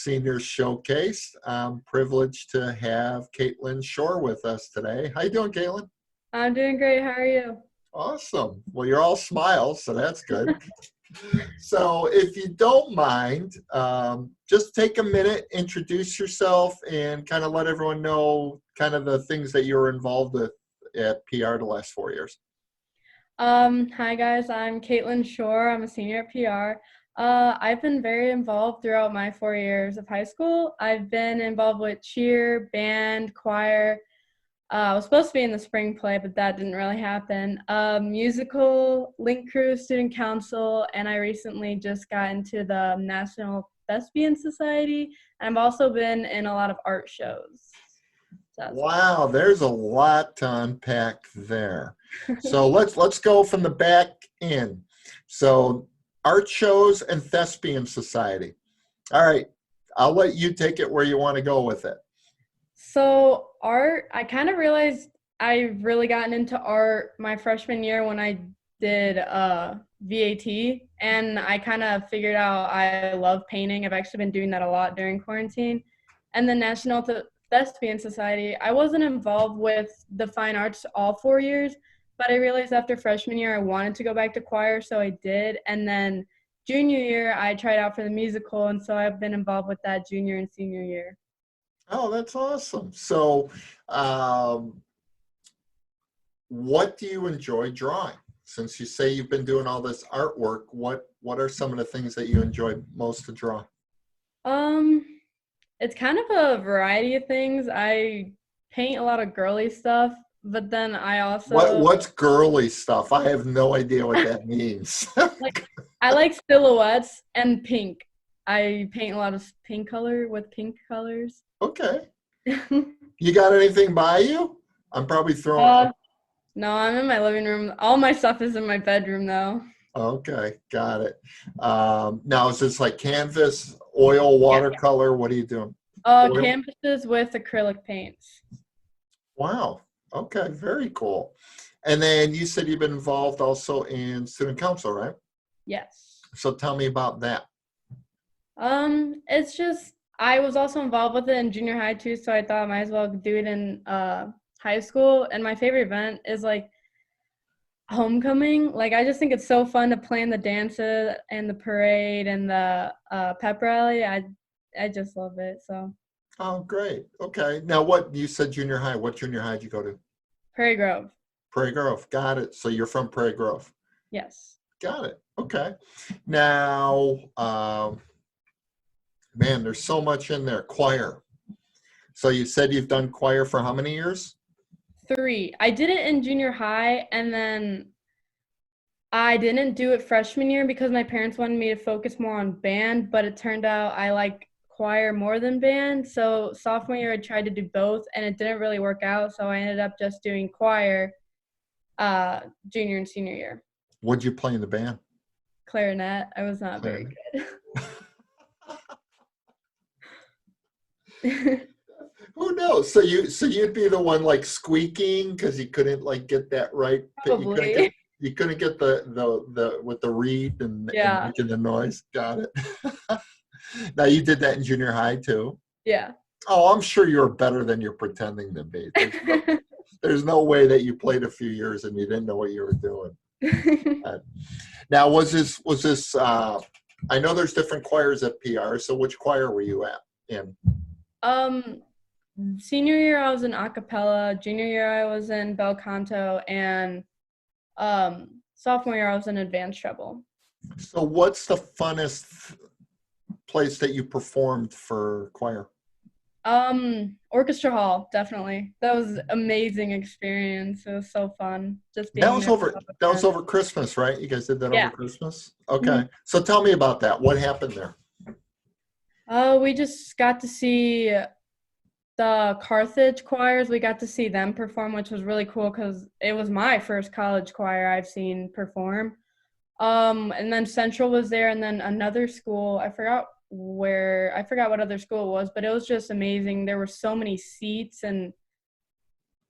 Senior Showcase. I'm privileged to have Caitlyn Shore with us today. How you doing, Caitlyn? I'm doing great. How are you? Awesome. Well, you're all smiles, so that's good. So if you don't mind, just take a minute, introduce yourself, and kind of let everyone know kind of the things that you were involved with at PR the last 4 years. Hi guys, I'm Caitlyn Shore. I'm a senior at PR. I've been very involved throughout my 4 years of high school. I've been involved with cheer, band, choir. I was supposed to be in the spring play, but that didn't really happen. Musical, link crew, student council, and I recently just got into the National Thespian Society. And I've also been in a lot of art shows. So Wow, there's a lot to unpack there. So let's go from the back in. So art shows and thespian society. All right, I'll let you take it where you want to go with it. So art, I kind of realized I've really gotten into art my freshman year when I did VAT, and I kind of figured out I love painting. I've actually been doing that a lot during quarantine. And the National Thespian Society, I wasn't involved with the fine arts all 4 years, but I realized after freshman year I wanted to go back to choir, so I did. And then junior year I tried out for the musical, and so I've been involved with that junior and senior year. Oh, that's awesome. So what do you enjoy drawing? Since you say you've been doing all this artwork, what are some of the things that you enjoy most to draw? Um, it's kind of a variety of things. I paint a lot of girly stuff, but then I also What's girly stuff? I have no idea what that means. like I like silhouettes and pink. I paint a lot of pink color with pink colors. Okay. You got anything by you? I'm probably throwing. uh, no, I'm in my living room. All my stuff is in my bedroom though. Okay, got it. Now, is this like canvas, oil, watercolor? What are you doing? Oil? Canvases with acrylic paints. Wow. Okay, very cool. And then you said you've been involved also in student council, right? Yes. So tell me about that. It's just I was also involved with it in junior high too, so I thought I might as well do it in high school. And my favorite event is like homecoming. Like I just think it's so fun to plan the dances and the parade and the pep rally. I just love it. So Oh, great. Okay. Now, what you said junior high. What junior high did you go to? Prairie Grove. Prairie Grove. Got it. So you're from Prairie Grove. Yes. Got it. Okay. Now, man, there's so much in there. Choir. So you said you've done choir for how many years? 3. I did it in junior high, and then I didn't do it freshman year because my parents wanted me to focus more on band, but it turned out I like choir more than band. So sophomore year I tried to do both and it didn't really work out. So I ended up just doing choir junior and senior year. What'd you play in the band? Clarinet. I was not very Clarinet. good. Who knows? So you'd be the one like squeaking because you couldn't like get that right. Probably. You couldn't get the with the reed and Yeah. making the noise. Got it. Now you did that in junior high too. Yeah. Oh, I'm sure you're better than you're pretending to be. There's no way that you played a few years and you didn't know what you were doing. Now, was this? I know there's different choirs at PR. So which choir were you at in? um Senior year I was in a cappella, junior year I was in bel canto, and sophomore year I was in advanced treble. So what's the funnest place that you performed for choir? Orchestra hall, definitely. That was amazing experience. It was so fun just That being was there with over. all the That was friends. over Christmas, right? You guys did that over Yeah. Christmas. Mhm. Okay. So tell me about that. What happened there? We just got to see the Carthage choirs. We got to see them perform, which was really cool because it was my first college choir I've seen perform. And then Central was there, and then another school, I forgot what other school it was, but it was just amazing. There were so many seats, and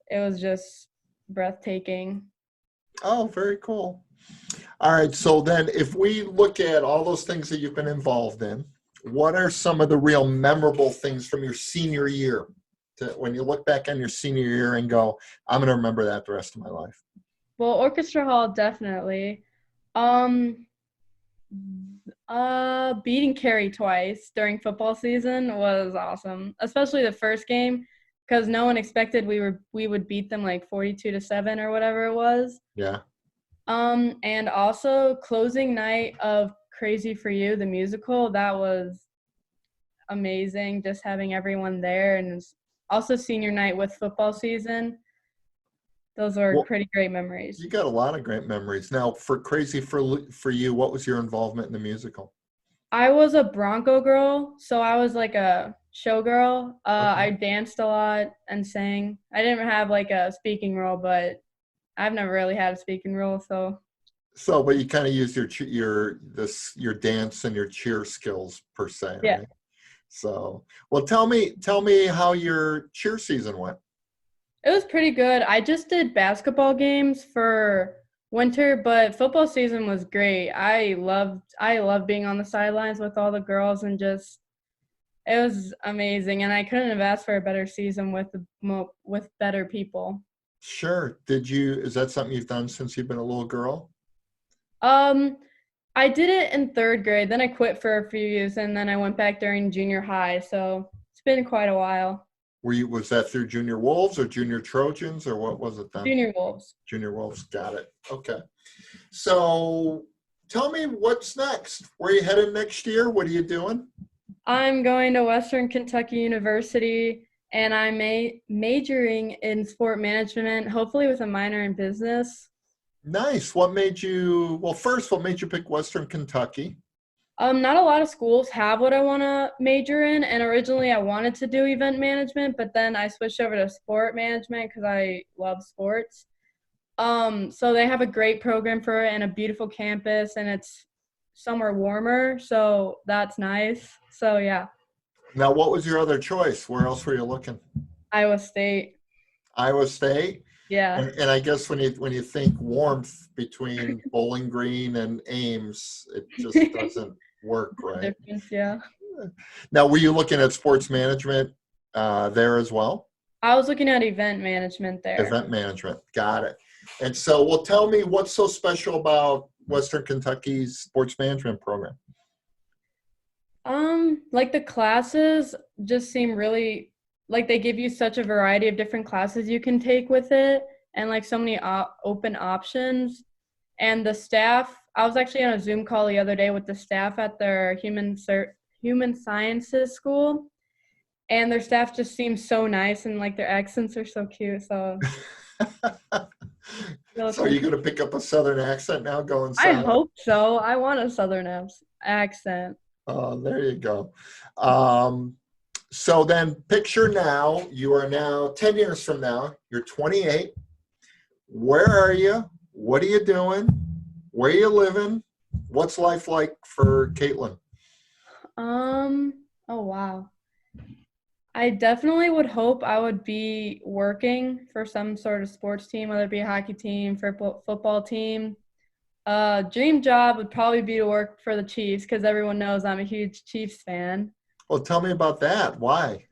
it was just breathtaking. Oh, very cool. All right. So then if we look at all those things that you've been involved in, what are some of the real memorable things from your senior year? When you look back on your senior year and go, I'm going to remember that the rest of my life. Well, Orchestra Hall, definitely. Um, Beating Carey twice during football season was awesome, especially the first game, because no one expected we would beat them like 42-7 or whatever it was. Yeah. And also closing night of Crazy for You, the musical, that was amazing. Just having everyone there, and also senior night with football season. Those are Well, pretty great memories. you got a lot of great memories. Now, for Crazy for You, what was your involvement in the musical? I was a Bronco girl, so I was like a showgirl. Okay. I danced a lot and sang. I didn't have like a speaking role, but I've never really had a speaking role, so So, but you kind of used your dance and your cheer skills per se, yeah. right? So, well, tell me how your cheer season went. It was pretty good. I just did basketball games for winter, but football season was great. I loved being on the sidelines with all the girls, and just it was amazing. And I couldn't have asked for a better season with better people. Sure. Is that something you've done since you've been a little girl? Um, I did it in third grade. Then I quit for a few years, and then I went back during junior high. So it's been quite a while. Was that through Junior Wolves or Junior Trojans or what was it then? Junior Wolves. Junior Wolves. Got it. Okay. So tell me what's next. Where are you headed next year? What are you doing? I'm going to Western Kentucky University, and I'm majoring in sport management, hopefully with a minor in business. Nice. First, what made you pick Western Kentucky? Not a lot of schools have what I want to major in, and originally I wanted to do event management, but then I switched over to sport management because I love sports. So they have a great program for it and a beautiful campus, and it's somewhere warmer, so that's nice. So yeah, Now, what was your other choice? Where else were you looking? Iowa State. Iowa State? Yeah. And I guess when you think warmth between Bowling Green and Ames, it just doesn't work, right? Difference, yeah. Now, were you looking at sports management there as well? I was looking at event management there. Event management, got it. And so, well, tell me what's so special about Western Kentucky's sports management program? Like the classes just seem really like they give you such a variety of different classes you can take with it, and like so many open options. And the staff, I was actually on a Zoom call the other day with the staff at their human sciences school, and their staff just seems so nice, and like their accents are so cute. So So, are you going to pick up a Southern accent now going I south? hope so. I want a Southern accent. Oh, there you go. So then picture now, you are now 10 years from now, you're 28. Where are you? What are you doing? Where are you living? What's life like for Caitlyn? Oh wow. I definitely would hope I would be working for some sort of sports team, whether it be a hockey team, football team. Dream job would probably be to work for the Chiefs because everyone knows I'm a huge Chiefs fan. Well, tell me about that. Why?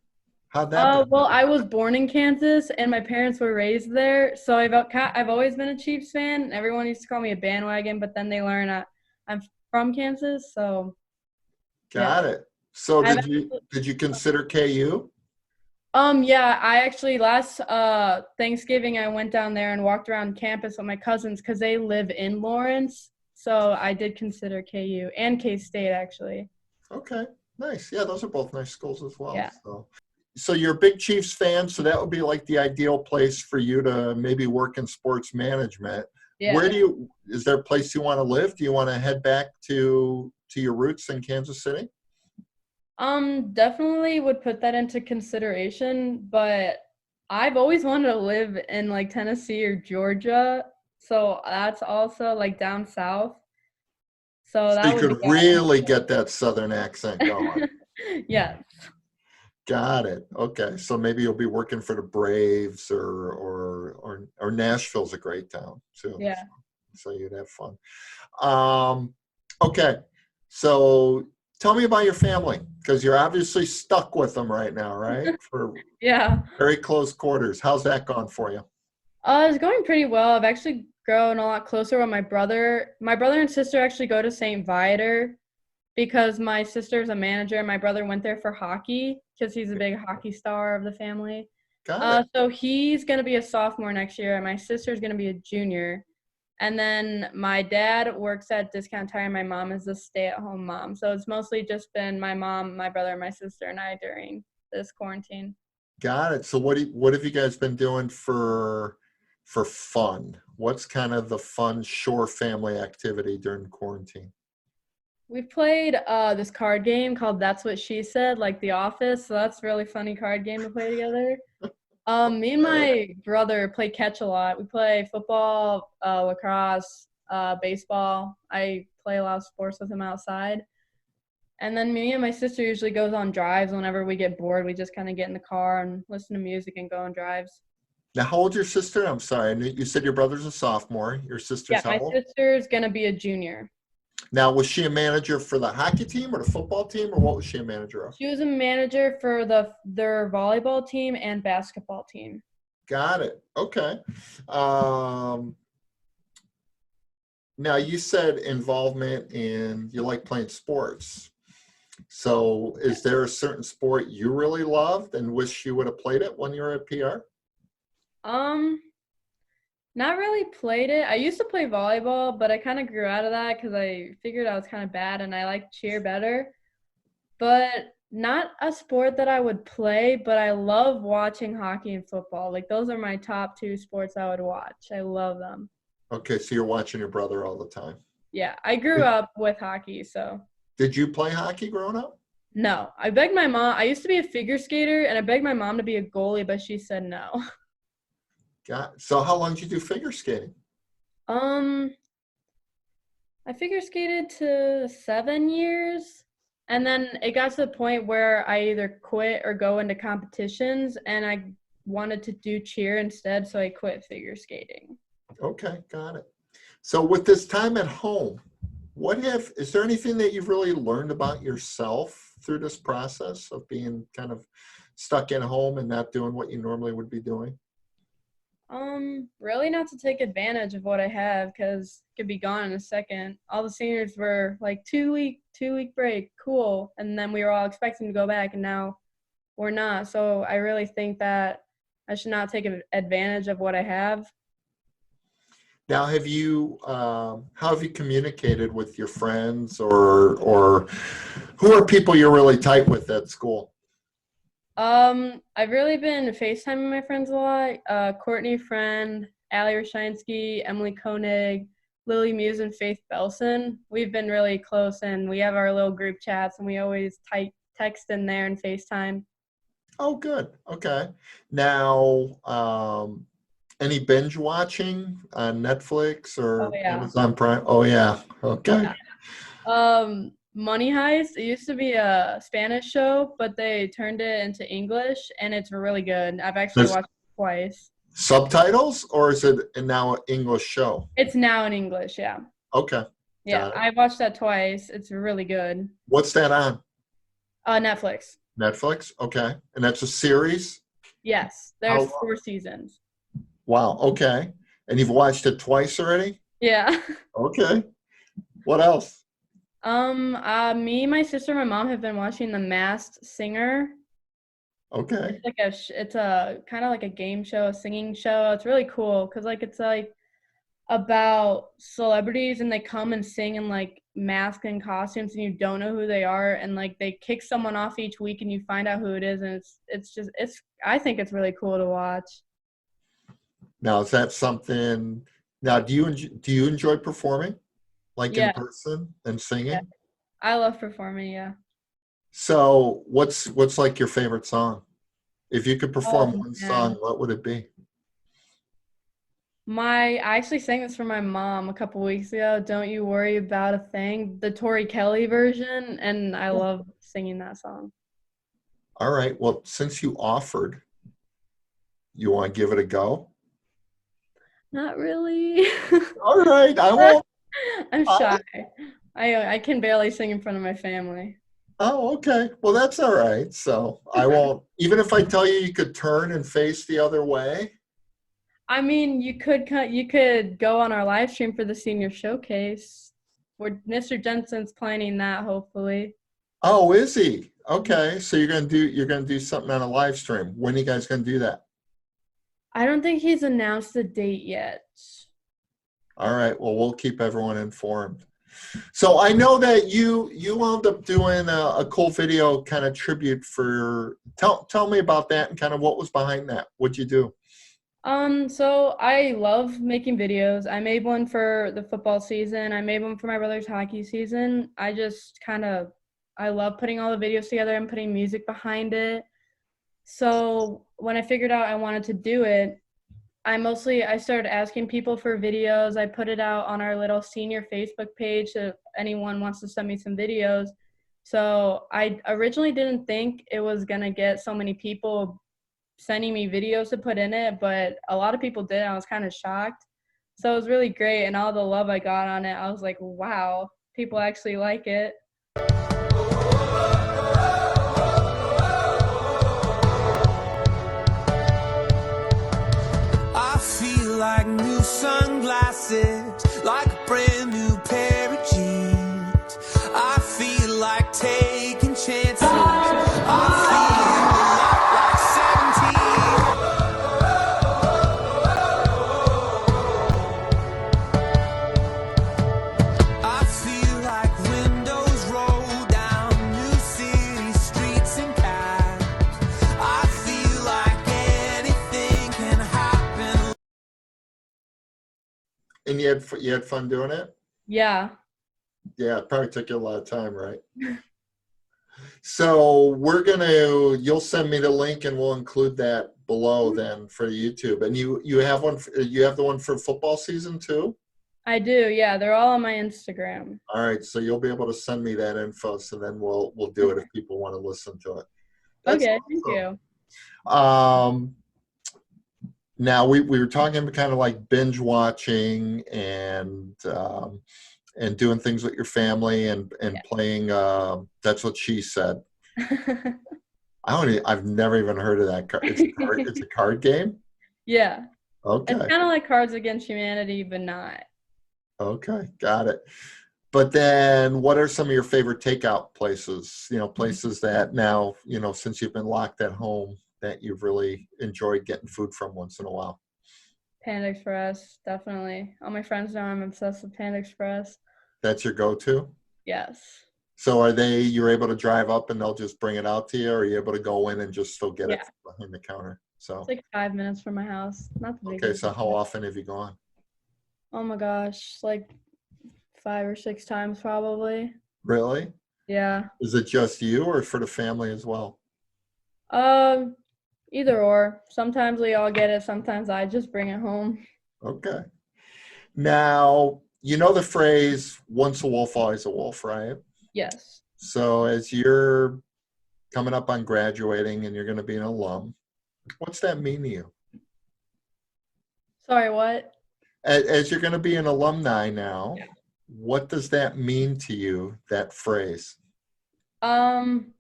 How'd that Well, happen? I was born in Kansas and my parents were raised there, so I've always been a Chiefs fan. Everyone used to call me a bandwagon, but then they learn I'm from Kansas, so yeah. Got it. So I've did you consider KU? Yeah, I actually last Thanksgiving I went down there and walked around campus with my cousins because they live in Lawrence. So I did consider KU and K-State actually. Okay, nice. Yeah, those are both nice schools as well. Yeah. So you're a big Chiefs fan, so that would be like the ideal place for you to maybe work in sports management. Yeah. Is there a place you want to live? Do you want to head back to your roots in Kansas City? Definitely would put that into consideration, but I've always wanted to live in like Tennessee or Georgia. So that's also like down south. So So that you would be could really get that Southern accent going. yeah. Got it. Okay. So maybe you'll be working for the Braves or Nashville's a great town too. Yeah. So you'd have fun. Okay. So Tell me about your family, because you're obviously stuck with them right now, right? For Yeah. very close quarters. How's that gone for you? It's going pretty well. I've actually grown a lot closer with my brother. My brother and sister actually go to St. Viator because my sister's a manager. My brother went there for hockey because he's a big hockey star of the family. Got it. So he's going to be a sophomore next year, and my sister's going to be a junior. And then my dad works at Discount Tire. My mom is a stay-at-home mom. So it's mostly just been my mom, my brother, my sister, and I during this quarantine. Got it. So what have you guys been doing for fun? What's kind of the fun Shore family activity during quarantine? We've played this card game called That's What She Said, like The Office. So that's a really funny card game to play together. Me and my brother play catch a lot. We play football, lacrosse, baseball. I play a lot of sports with him outside. And then me and my sister usually goes on drives whenever we get bored. We just kind of get in the car and listen to music and go on drives. Now, how old's your sister? I'm sorry. You said your brother's a sophomore. Your Yeah, sister's how my old? sister's gonna be a junior. Now, was she a manager for the hockey team or the football team, or what was she a manager of? She was a manager for their volleyball team and basketball team. Got it. Okay. Um, Now, you said involvement in you like playing sports. So, is there a certain sport you really loved and wish you would have played it when you were at PR? Um, Not really played it. I used to play volleyball, but I kind of grew out of that because I figured I was kind of bad and I like cheer better. But not a sport that I would play, but I love watching hockey and football. Like those are my top two sports I would watch. I love them. Okay, so you're watching your brother all the time. Yeah, I grew Did, up with hockey, so did you play hockey growing up? no. I begged my mom. I used to be a figure skater and I begged my mom to be a goalie, but she said no. So how long did you do figure skating? Um, I figure skated to 7 years. And then it got to the point where I either quit or go into competitions, and I wanted to do cheer instead, so I quit figure skating. Okay, got it. So with this time at home, is there anything that you've really learned about yourself through this process of being kind of stuck at home and not doing what you normally would be doing? Really not to take advantage of what I have because it could be gone in a second. All the seniors were like 2 week break, cool. And then we were all expecting to go back and now we're not. So I really think that I should not take advantage of what I have. Now, how have you communicated with your friends or who are people you're really tight with at school? I've really been FaceTiming my friends a lot. Courtney Friend, Allie Rashinsky, Emily Koenig, Lily Muse, and Faith Belson. We've been really close, and we have our little group chats, and we always text in there and FaceTime. Oh, good. Okay. Now, any binge watching on Netflix Oh or yeah. Amazon Prime? Oh, yeah. Okay. Yeah. Money Heist. It used to be a Spanish show, but they turned it into English, and it's really good. I've actually There's watched it twice. subtitles or is it now an English show? It's now in English, yeah. Okay. Yeah, Got it. I watched that twice. It's really good. What's that on? Netflix. Netflix? Okay. And that's a series? Yes, How there's long? 4 seasons. Wow. Okay. And you've watched it twice already? Yeah. Okay. What else? Me, my sister, my mom have been watching The Masked Singer. Okay. It's a kind of like a game show, a singing show. It's really cool because it's like about celebrities and they come and sing in like masks and costumes and you don't know who they are and like they kick someone off each week and you find out who it is and it's I think it's really cool to watch. Now, is that something? Now, do you enjoy performing, like in Yeah, person and yeah. singing? I love performing, yeah. So, what's like your favorite song? If you could perform Oh one song, man. what would it be? I actually sang this for my mom a couple weeks ago. Don't You Worry About a Thing, the Tori Kelly version, and I Yeah. love singing that song. All right. Well, since you offered, you want to give it a go? Not really. All right. I won't. I'm I, shy. I can barely sing in front of my family. Oh, okay. Well, that's all right. So I won't, even if I tell you you could turn and face the other way. I mean, you could go on our live stream for the senior showcase. Where Mr. Jensen's planning that, hopefully. Oh, is he? Mhm. Okay. So you're gonna do something on a live stream. When are you guys gonna do that? I don't think he's announced the date yet. All right. Well, we'll keep everyone informed. So I know that you wound up doing a cool video kind of tribute for. Tell me about that and kind of what was behind that. What'd you do? So I love making videos. I made one for the football season. I made one for my brother's hockey season. I love putting all the videos together and putting music behind it. So when I figured out I wanted to do it, I started asking people for videos. I put it out on our little senior Facebook page so if anyone wants to send me some videos. So I originally didn't think it was gonna get so many people sending me videos to put in it, but a lot of people did. I was kind of shocked. So it was really great, and all the love I got on it, I was like, wow, people actually like it. I feel like new sunglasses, like a brand new pair of jeans. I feel like taking chances. I feel a lot like 17. I feel like windows roll down new city streets and cabs. I feel like anything can happen. And you had fun doing it? Yeah. Yeah, it probably took you a lot of time, right? So you'll send me the link and we'll include that below then for YouTube. And you have you have the one for football season too? I do. Yeah, they're all on my Instagram. All right, so you'll be able to send me that info, so then we'll do it if people want to listen to it. That's Okay, thank you. awesome. Now we were talking about kind of like binge watching and doing things with your family and playing. That's what she said. Yeah. I've never even heard of that card. It's a card game. Yeah. It's Okay. kind of like Cards Against Humanity, but not. Okay. Got it. But then what are some of your favorite takeout places? Places that now, since you've been locked at home, that you've really enjoyed getting food from once in a while. Panda Express, definitely. All my friends know I'm obsessed with Panda Express. That's your go-to? Yes. So you're able to drive up and they'll just bring it out to you, or are you able to go in and just still get it Yeah. behind the counter? So, It's like 5 minutes from my house. Not the okay. biggest. So how often have you gone? Oh my gosh, like 5 or 6 times probably. Really? Yeah. Is it just you or for the family as well? Um, Either or. Sometimes we all get it. Sometimes I just bring it home. Okay. Now, you know the phrase, once a wolf, always a wolf, right? Yes. So as you're coming up on graduating and you're going to be an alum, what's that mean to you? Sorry, what? As you're going to be an alumni now, Yeah. what does that mean to you, that phrase? Um,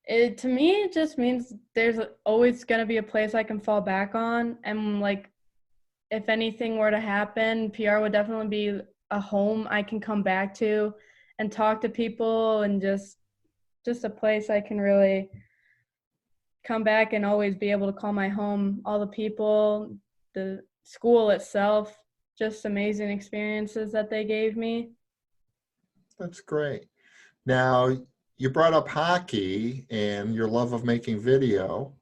it to me it just means there's always gonna be a place I can fall back on, and like if anything were to happen, PR would definitely be a home I can come back to and talk to people and just a place I can really come back and always be able to call my home. All the people, the school itself, just amazing experiences that they gave me. That's great. Now, you brought up hockey and your love of making video.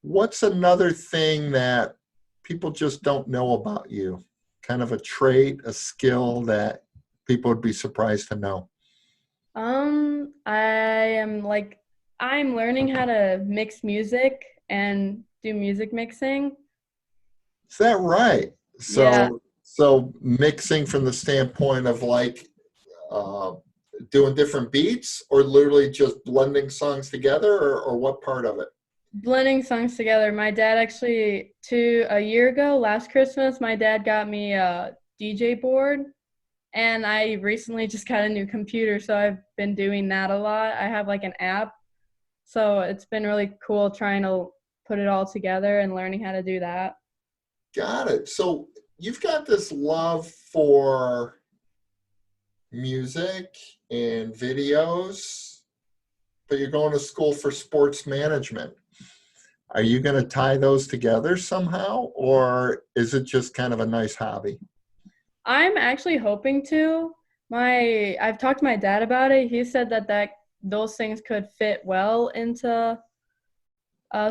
What's another thing that people just don't know about you? Kind of a trait, a skill that people would be surprised to know. I am like I'm learning how to mix music and do music mixing. Is that right? Yeah, So mixing from the standpoint of like uh, doing different beats, or literally just blending songs together, or what part of it? blending songs together. My dad a year ago, last Christmas, my dad got me a DJ board And I recently just got a new computer, so I've been doing that a lot. I have like an app, so it's been really cool trying to put it all together and learning how to do that. Got it. So you've got this love for music and videos, but you're going to school for sports management. Are you going to tie those together somehow, or is it just kind of a nice hobby? I'm actually hoping to. I've talked to my dad about it. He said that those things could fit well into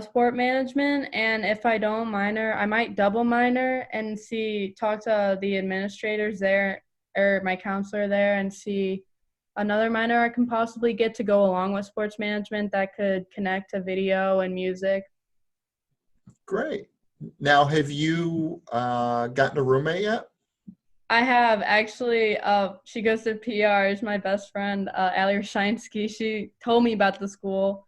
sport management, and if I don't minor, I might double minor and talk to the administrators there or my counselor there and see another minor I can possibly get to go along with sports management that could connect to video and music. Great. Now, have you gotten a roommate yet? I have actually. She goes to PR. Is my best friend, Ali Rashinsky. She told me about the school,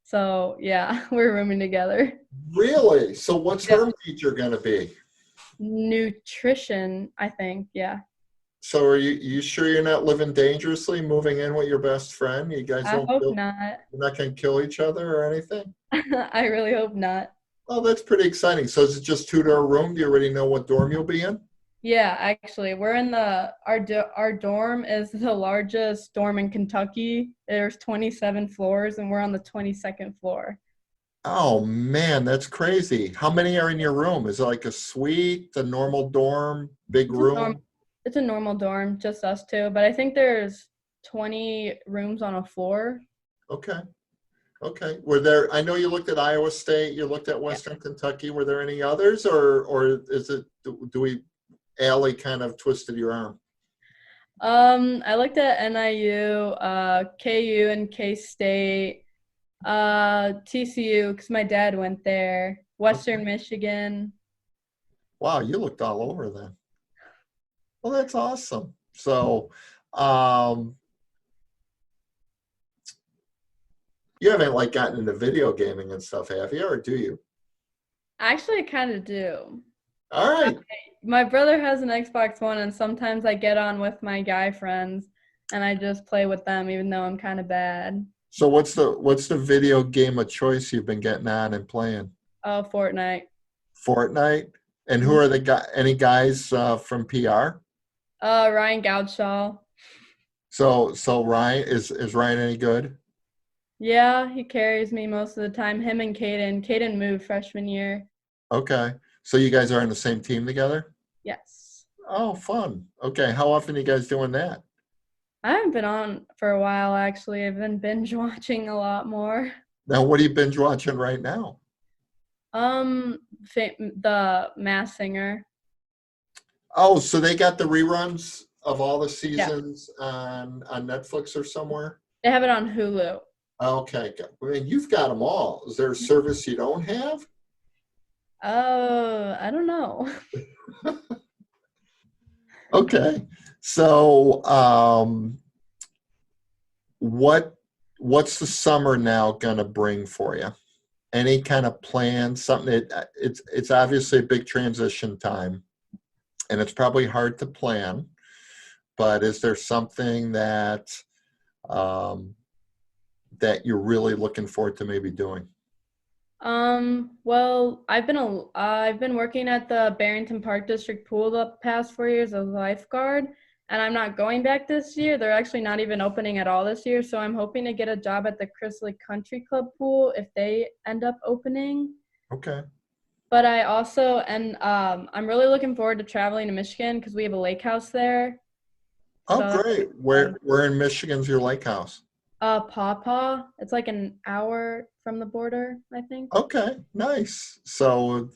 so yeah, we're rooming together. Really? So what's Yeah. her major going to be? Nutrition, I think. Yeah, So are you sure you're not living dangerously, moving in with your best friend? You guys I don't hope kill, not. you're not going to kill each other or anything? I really hope not. Oh, that's pretty exciting. So is it just two-door room? Do you already know what dorm you'll be in? Yeah, actually, we're in our dorm is the largest dorm in Kentucky. There's 27 floors, and we're on the 22nd floor. Oh man, that's crazy. How many are in your room? Is it like a suite, a normal dorm, big It's a norm. room? It's a normal dorm, just us two. But I think there's 20 rooms on a floor. Okay. Okay. Were there, I know you looked at Iowa State, you looked at Yeah. Western Kentucky. Were there any others or is it, do we, Allie kind of twisted your arm? I looked at NIU, KU and K State, TCU because my dad went there. Western Okay. Michigan. Wow, you looked all over then. Well, that's awesome. So, um, you haven't like gotten into video gaming and stuff, have you, or do you? Actually, I kind of do. All right. My brother has an Xbox One, and sometimes I get on with my guy friends, and I just play with them, even though I'm kind of bad. So what's the video game of choice you've been getting on and playing? Oh, Fortnite. Fortnite? And who Mhm. are the guy? Any guys from PR? Ryan Goudshaw. So Ryan is Ryan any good? Yeah, he carries me most of the time. Him and Caden. Caden moved freshman year. Okay. So you guys are on the same team together? Yes. Oh, fun. Okay. How often are you guys doing that? I haven't been on for a while, actually. I've been binge watching a lot more. Now, what are you binge watching right now? The Mass Singer. Oh, so they got the reruns of all the Yeah, seasons on Netflix or somewhere? they have it on Hulu. Okay. I mean, you've got them all. Is there a service you don't have? Oh, I don't know. Okay. So, what what's the summer now gonna bring for you? Any kind of plan? Something it's obviously a big transition time, and it's probably hard to plan. But is there something um, that you're really looking forward to maybe doing? Well, I've been working at the Barrington Park District pool the past 4 years as a lifeguard, and I'm not going back this year. They're actually not even opening at all this year, so I'm hoping to get a job at the Chrysalis Country Club pool if they end up opening. Okay. But I also and I'm really looking forward to traveling to Michigan because we have a lake house there. Oh, So that's great. Where in Michigan's your lake house? Paw Paw. It's like an hour from the border, I think. Okay, nice. So,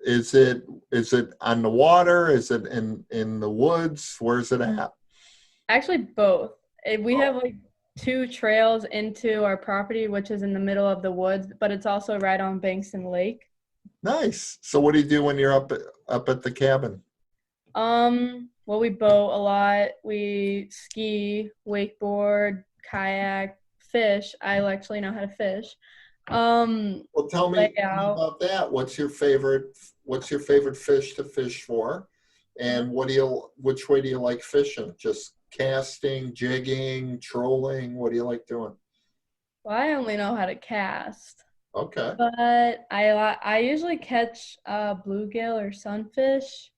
is it on the water? Is it in the woods? Where's it at? Actually, both. We Oh, have like two trails into our property, which is in the middle of the woods, but it's also right on Bankston Lake. nice. So, what do you do when you're up at the cabin? Well, we boat a lot. We ski, wakeboard, kayak, fish. I actually know how to fish. Well, Lay tell me out. about that. What's your favorite fish to fish for? And which way do you like fishing? Just casting, jigging, trolling? What do you like doing? Well, I only know how to cast, Okay. but I usually catch bluegill or sunfish.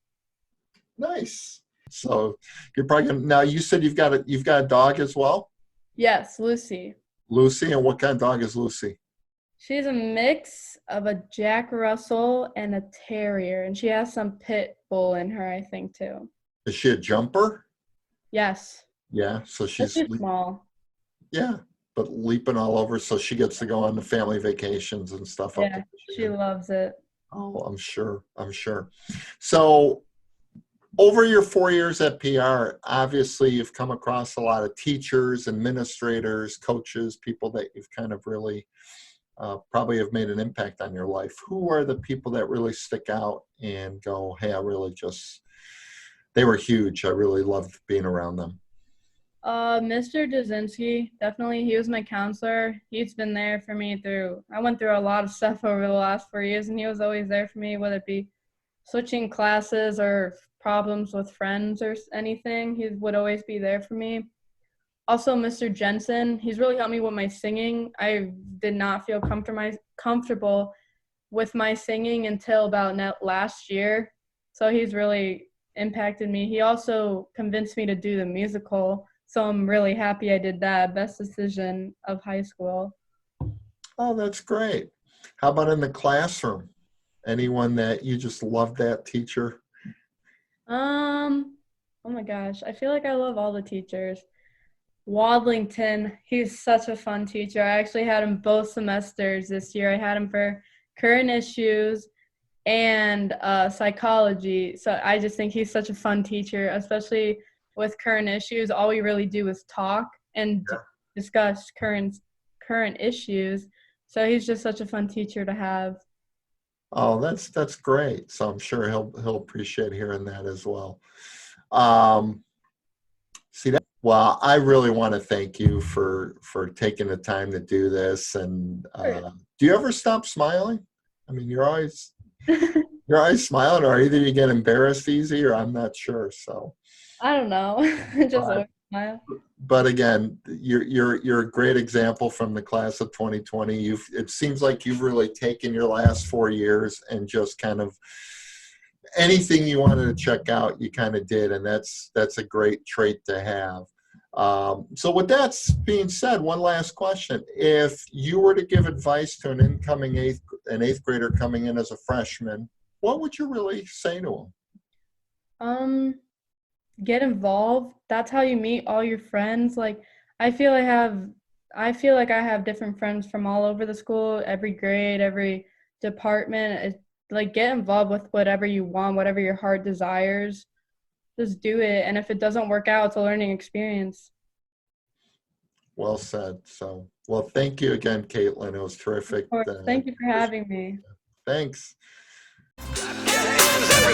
Nice. So you're probably gonna, now you said you've got a dog as well? Yes, Lucy. Lucy, and what kind of dog is Lucy? She's a mix of a Jack Russell and a terrier, and she has some pit bull in her, I think, too. Is she a jumper? Yes, Yeah, so but she's she's small. yeah, but leaping all over, so she gets to go on the family vacations and stuff up Yeah, to she Michigan. loves it. Oh, I'm sure. I'm sure. So over your 4 years at PR, obviously you've come across a lot of teachers, administrators, coaches, people that you've kind of really probably have made an impact on your life. Who are the people that really stick out and go, hey, they were huge. I really loved being around them. Mr. Jasinski, definitely. He was my counselor. He's been there for me I went through a lot of stuff over the last 4 years, and he was always there for me, whether it be switching classes or problems with friends or anything. He would always be there for me. Also, Mr. Jensen, he's really helped me with my singing. I did not feel comfortable with my singing until about last year. So he's really impacted me. He also convinced me to do the musical. So I'm really happy I did that. Best decision of high school. Oh, that's great. How about in the classroom? Anyone that you just love that teacher? Oh my gosh. I feel like I love all the teachers. Wadlington, he's such a fun teacher. I actually had him both semesters this year. I had him for current issues and psychology. So I just think he's such a fun teacher, especially with current issues. All we really do is talk and discuss current issues. So he's just such a fun teacher to have. Oh, that's great. So I'm sure he'll appreciate hearing that as well. See that? Well, I really want to thank you for taking the time to do this. And do you ever stop smiling? I mean, you're always smiling, or either you get embarrassed easy, or I'm not sure. So I don't know. Just always smile. but again, you're a great example from the class of 2020. It seems like you've really taken your last 4 years and just kind of anything you wanted to check out, you kind of did, and that's a great trait to have. So with that being said, one last question: if you were to give advice to an incoming eighth grader coming in as a freshman, what would you really say to them? Get involved. That's how you meet all your friends. Like I feel like I have different friends from all over the school, every grade, every department. Like get involved with whatever you want, whatever your heart desires. Just do it. And if it doesn't work out, it's a learning experience. Well said. So, well, thank you again, Caitlyn. It was terrific. Of course. Thank you for having me. Thanks. Clap your hands and